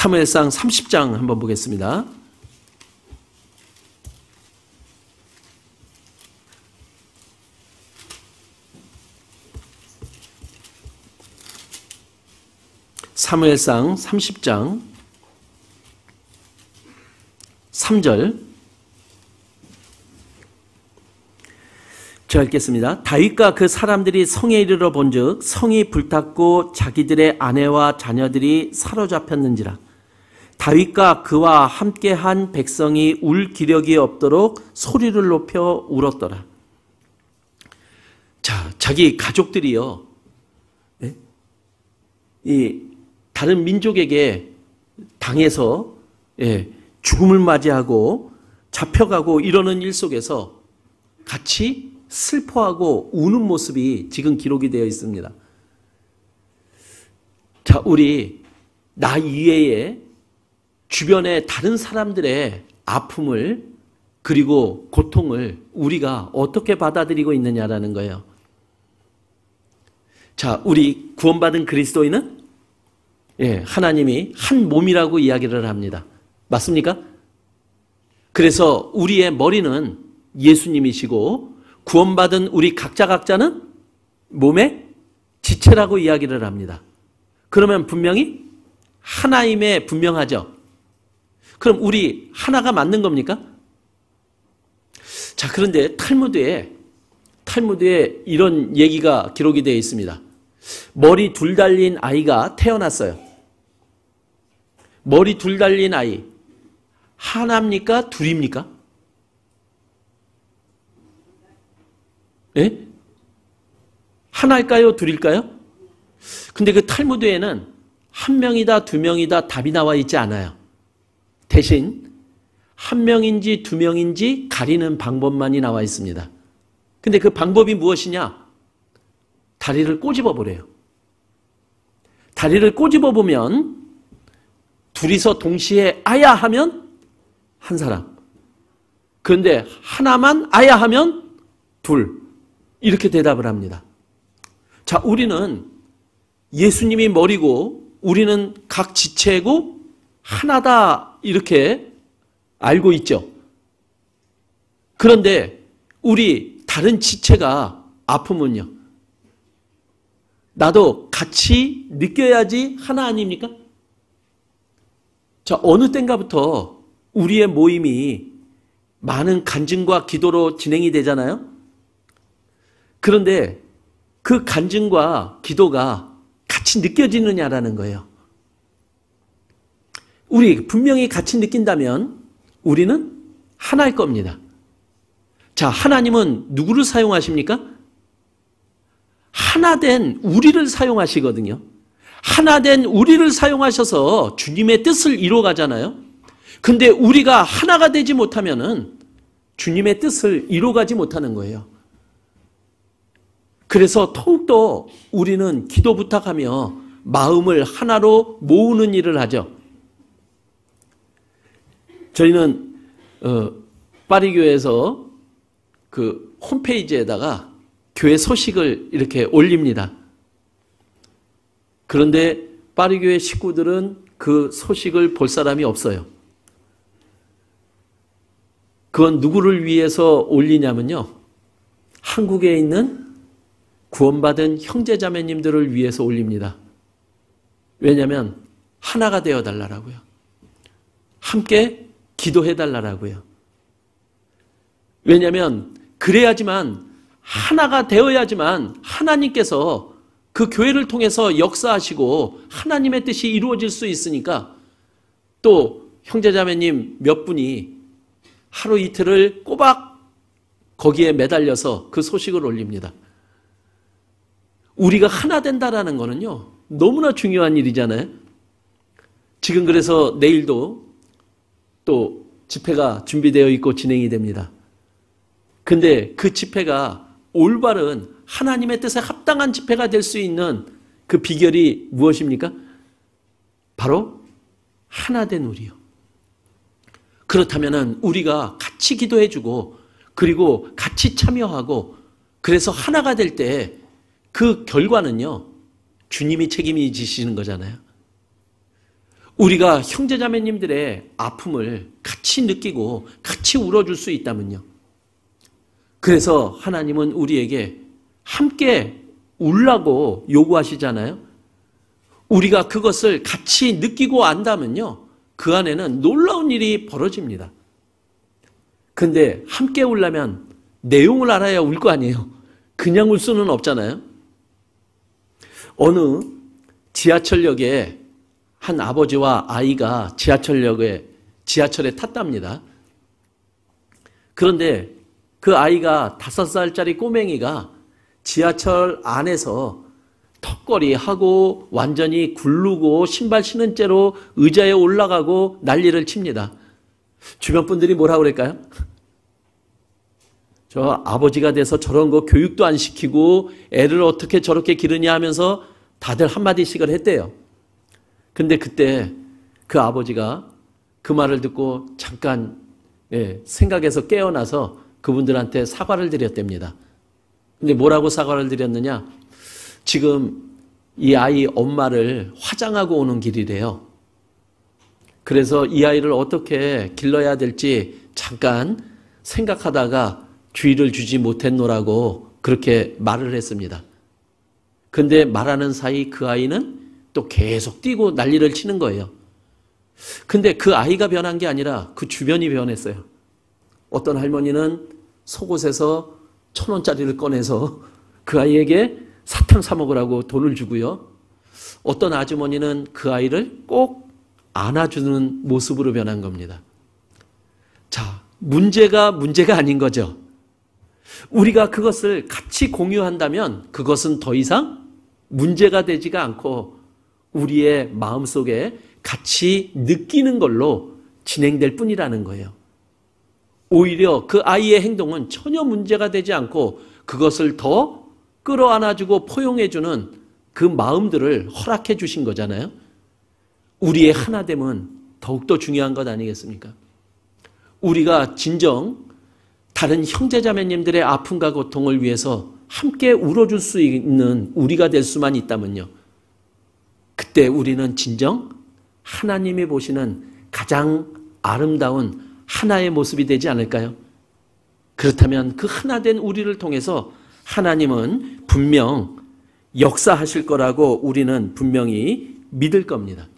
사무엘상 30장 한번 보겠습니다. 사무엘상 30장 3절 제가 읽겠습니다. 다윗과 그 사람들이 성에 이르러 본즉 성이 불탔고 자기들의 아내와 자녀들이 사로잡혔는지라. 다윗과 그와 함께한 백성이 울 기력이 없도록 소리를 높여 울었더라. 자, 자기 가족들이요, 이 다른 민족에게 당해서 죽음을 맞이하고 잡혀가고 이러는 일 속에서 같이 슬퍼하고 우는 모습이 지금 기록이 되어 있습니다. 자, 우리 나 이외에 주변의 다른 사람들의 아픔을 그리고 고통을 우리가 어떻게 받아들이고 있느냐라는 거예요. 자, 우리 구원받은 그리스도인은 하나님이 한 몸이라고 이야기를 합니다. 맞습니까? 그래서 우리의 머리는 예수님이시고 구원받은 우리 각자는 몸의 지체라고 이야기를 합니다. 그러면 분명히 하나임에 분명하죠. 그럼 우리 하나가 맞는 겁니까? 자, 그런데 탈무드에 이런 얘기가 기록이 되어 있습니다. 머리 둘 달린 아이가 태어났어요. 머리 둘 달린 아이, 하나입니까? 둘입니까? 예? 하나일까요? 둘일까요? 근데 그 탈무드에는 한 명이다, 두 명이다 답이 나와 있지 않아요. 대신 한 명인지 두 명인지 가리는 방법만이 나와 있습니다. 근데 그 방법이 무엇이냐? 다리를 꼬집어 보래요. 다리를 꼬집어 보면 둘이서 동시에 아야 하면 한 사람. 그런데 하나만 아야 하면 둘. 이렇게 대답을 합니다. 자, 우리는 예수님이 머리고 우리는 각 지체고 하나다 이렇게 알고 있죠. 그런데 우리 다른 지체가 아프면요, 나도 같이 느껴야지 하나 아닙니까? 자, 어느 때인가부터 우리의 모임이 많은 간증과 기도로 진행이 되잖아요. 그런데 그 간증과 기도가 같이 느껴지느냐라는 거예요. 우리 분명히 같이 느낀다면 우리는 하나일 겁니다. 자, 하나님은 누구를 사용하십니까? 하나된 우리를 사용하시거든요. 하나된 우리를 사용하셔서 주님의 뜻을 이루어가잖아요. 근데 우리가 하나가 되지 못하면은 주님의 뜻을 이루어가지 못하는 거예요. 그래서 더욱더 우리는 기도 부탁하며 마음을 하나로 모으는 일을 하죠. 저희는 파리교회에서 그 홈페이지에다가 교회 소식을 이렇게 올립니다. 그런데 파리교회 식구들은 그 소식을 볼 사람이 없어요. 그건 누구를 위해서 올리냐면요, 한국에 있는 구원받은 형제자매님들을 위해서 올립니다. 왜냐하면 하나가 되어달라고요. 함께 기도해달라고요. 왜냐하면 그래야지만, 하나가 되어야지만 하나님께서 그 교회를 통해서 역사하시고 하나님의 뜻이 이루어질 수 있으니까, 또 형제자매님 몇 분이 하루 이틀을 꼬박 거기에 매달려서 그 소식을 올립니다. 우리가 하나 된다라는 거는요, 너무나 중요한 일이잖아요. 지금 그래서 내일도 또 집회가 준비되어 있고 진행이 됩니다. 근데 그 집회가 올바른 하나님의 뜻에 합당한 집회가 될 수 있는 그 비결이 무엇입니까? 바로 하나된 우리요. 그렇다면 우리가 같이 기도해주고 그리고 같이 참여하고, 그래서 하나가 될 때 그 결과는요, 주님이 책임이 지시는 거잖아요. 우리가 형제자매님들의 아픔을 같이 느끼고 같이 울어줄 수 있다면요. 그래서 하나님은 우리에게 함께 울라고 요구하시잖아요. 우리가 그것을 같이 느끼고 안다면요, 그 안에는 놀라운 일이 벌어집니다. 근데 함께 울려면 내용을 알아야 울 거 아니에요. 그냥 울 수는 없잖아요. 어느 지하철역에 한 아버지와 아이가 지하철에 탔답니다. 그런데 그 아이가 5살짜리 꼬맹이가 지하철 안에서 턱걸이하고 완전히 굴르고 신발 신은 채로 의자에 올라가고 난리를 칩니다. 주변 분들이 뭐라고 그럴까요? 저 아버지가 돼서 저런 거 교육도 안 시키고 애를 어떻게 저렇게 기르냐 하면서 다들 한마디씩을 했대요. 근데 그때 그 아버지가 그 말을 듣고 잠깐 생각에서 깨어나서 그분들한테 사과를 드렸답니다. 근데 뭐라고 사과를 드렸느냐? 지금 이 아이 엄마를 화장하고 오는 길이래요. 그래서 이 아이를 어떻게 길러야 될지 잠깐 생각하다가 주의를 주지 못했노라고 그렇게 말을 했습니다. 근데 말하는 사이 그 아이는 또 계속 뛰고 난리를 치는 거예요. 근데 그 아이가 변한 게 아니라 그 주변이 변했어요. 어떤 할머니는 속옷에서 1,000원짜리를 꺼내서 그 아이에게 사탕 사 먹으라고 돈을 주고요. 어떤 아주머니는 그 아이를 꼭 안아주는 모습으로 변한 겁니다. 자, 문제가 아닌 거죠. 우리가 그것을 같이 공유한다면 그것은 더 이상 문제가 되지가 않고 우리의 마음속에 같이 느끼는 걸로 진행될 뿐이라는 거예요. 오히려 그 아이의 행동은 전혀 문제가 되지 않고 그것을 더 끌어안아주고 포용해주는 그 마음들을 허락해 주신 거잖아요. 우리의 하나됨은 더욱더 중요한 것 아니겠습니까? 우리가 진정 다른 형제자매님들의 아픔과 고통을 위해서 함께 울어줄 수 있는 우리가 될 수만 있다면요, 그때 우리는 진정 하나님이 보시는 가장 아름다운 하나의 모습이 되지 않을까요? 그렇다면 그 하나된 우리를 통해서 하나님은 분명 역사하실 거라고 우리는 분명히 믿을 겁니다.